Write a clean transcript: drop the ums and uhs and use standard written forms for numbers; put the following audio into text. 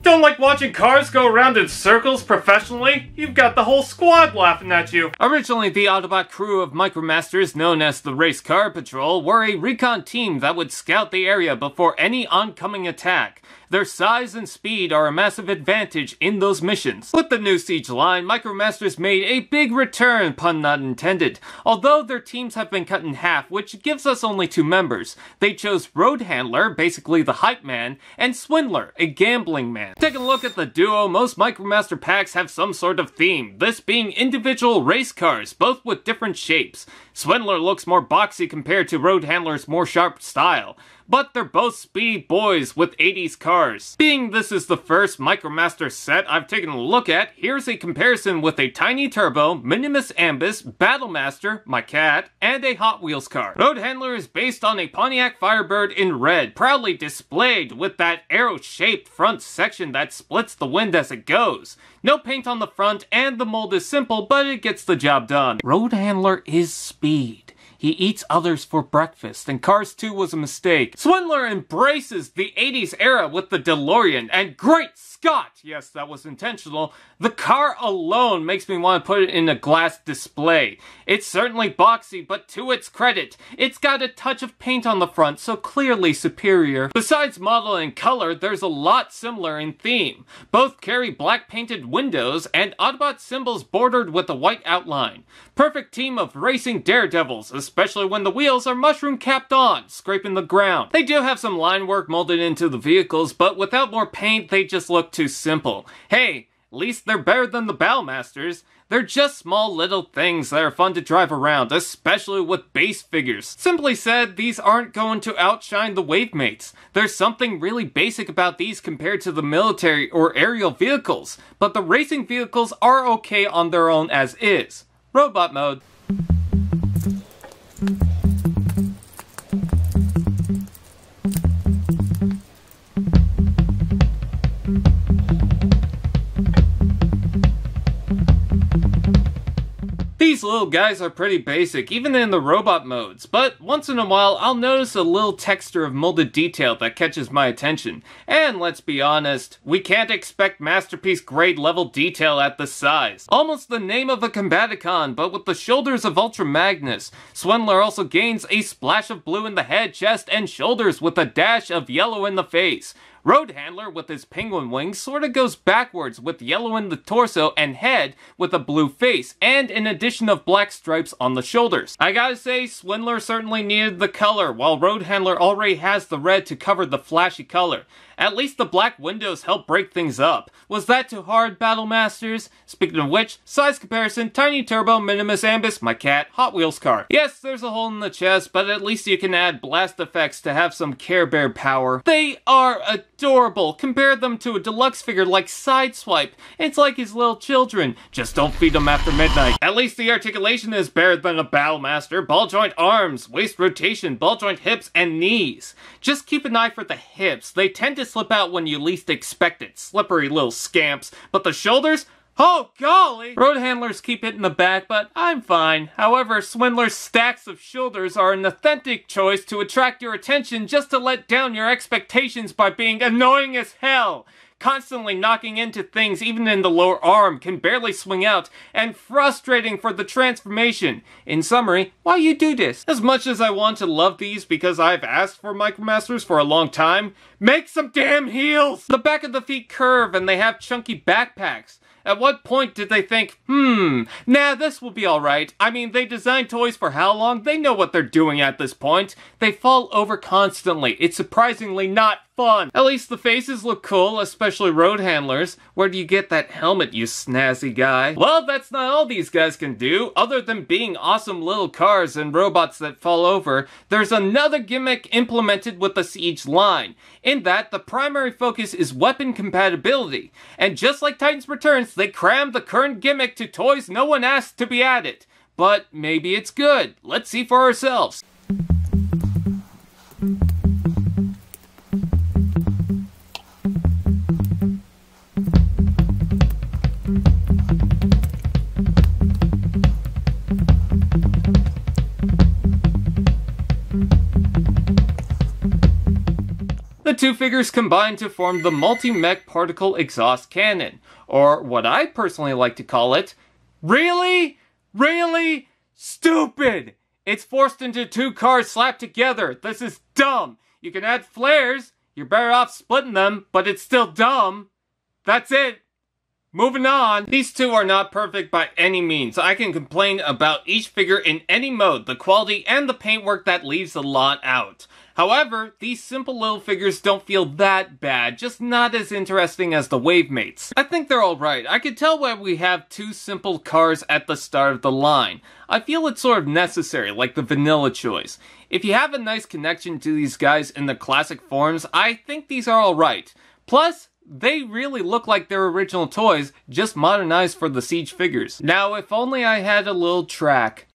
Don't like watching cars go around in circles professionally? You've got the whole squad laughing at you. Originally, the Autobot crew of Micromasters, known as the Race Car Patrol, were a recon team that would scout the area before any oncoming attack. Their size and speed are a massive advantage in those missions. With the new siege line, Micromasters made a big return, pun not intended. Although their teams have been cut in half, which gives us only 2 members. They chose Roadhandler, basically the hype man, and Swindler, a gambling man. Taking a look at the duo, most Micromaster packs have some sort of theme, this being individual race cars, both with different shapes. Swindler looks more boxy compared to Roadhandler's more sharp style. But they're both speedy boys with 80s cars. Being this is the first Micromaster set I've taken a look at, here's a comparison with a Tiny Turbo, Minimus Ambus, Battlemaster, my cat, and a Hot Wheels car. Roadhandler is based on a Pontiac Firebird in red, proudly displayed with that arrow-shaped front section that splits the wind as it goes. No paint on the front, and the mold is simple, but it gets the job done. Roadhandler is speed. He eats others for breakfast, and Cars 2 was a mistake. Swindler embraces the 80s era with the DeLorean, and great Scott! Yes, that was intentional. The car alone makes me want to put it in a glass display. It's certainly boxy, but to its credit, it's got a touch of paint on the front, so clearly superior. Besides model and color, there's a lot similar in theme. Both carry black painted windows, and Autobot symbols bordered with a white outline. Perfect team of racing daredevils, especially when the wheels are mushroom capped on, scraping the ground. They do have some line work molded into the vehicles, but without more paint, they just look too simple. Hey, at least they're better than the Battlmasters. They're just small little things that are fun to drive around, especially with base figures. Simply said, these aren't going to outshine the Wavemates. There's something really basic about these compared to the military or aerial vehicles, but the racing vehicles are okay on their own as is. Robot mode. These little guys are pretty basic, even in the robot modes, but once in a while I'll notice a little texture of molded detail that catches my attention. And let's be honest, we can't expect masterpiece grade level detail at this size. Almost the name of a Combaticon, but with the shoulders of Ultra Magnus. Swindler also gains a splash of blue in the head, chest, and shoulders with a dash of yellow in the face. Roadhandler, with his penguin wings, sorta goes backwards with yellow in the torso and head with a blue face, and an addition of black stripes on the shoulders. I gotta say, Swindler certainly needed the color, while Roadhandler already has the red to cover the flashy color. At least the black windows help break things up. Was that too hard, Battlemasters? Speaking of which, size comparison, Tiny Turbo, Minimus Ambus, my cat, Hot Wheels car. Yes, there's a hole in the chest, but at least you can add blast effects to have some Care Bear power. They are adorable. Compare them to a deluxe figure like Sideswipe. It's like his little children. Just don't feed them after midnight. At least the articulation is better than a Battlemaster. Ball joint arms, waist rotation, ball joint hips, and knees. Just keep an eye for the hips. They tend to slip out when you least expect it. Slippery little scamps. But the shoulders? Oh golly! Roadhandlers keep hitting the back, but I'm fine. However, Swindler's stacks of shoulders are an authentic choice to attract your attention just to let down your expectations by being annoying as hell. Constantly knocking into things even in the lower arm, can barely swing out, and frustrating for the transformation. In summary, why you do this? As much as I want to love these because I've asked for Micromasters for a long time, make some damn heels! The back of the feet curve and they have chunky backpacks. At what point did they think, nah, this will be alright. I mean, they designed toys for how long? They know what they're doing at this point. They fall over constantly. It's surprisingly not fun. At least the faces look cool, especially Roadhandlers. Where do you get that helmet, you snazzy guy? Well, that's not all these guys can do. Other than being awesome little cars and robots that fall over, there's another gimmick implemented with the Siege line. In that, the primary focus is weapon compatibility. And just like Titans Returns, they crammed the current gimmick to toys no one asked to be added. But maybe it's good. Let's see for ourselves. The two figures combine to form the Multi-Mech Particle Exhaust Cannon, or what I personally like to call it, really stupid! It's forced into two cars slapped together. This is dumb. You can add flares, you're better off splitting them, but it's still dumb. That's it. Moving on. These two are not perfect by any means. I can complain about each figure in any mode, the quality and the paintwork that leaves a lot out. However, these simple little figures don't feel that bad, just not as interesting as the Wavemates. I think they're alright. I could tell why we have two simple cars at the start of the line. I feel it's sort of necessary, like the vanilla choice. If you have a nice connection to these guys in the classic forms, I think these are alright. Plus, they really look like their original toys, just modernized for the Siege figures. Now, if only I had a little track.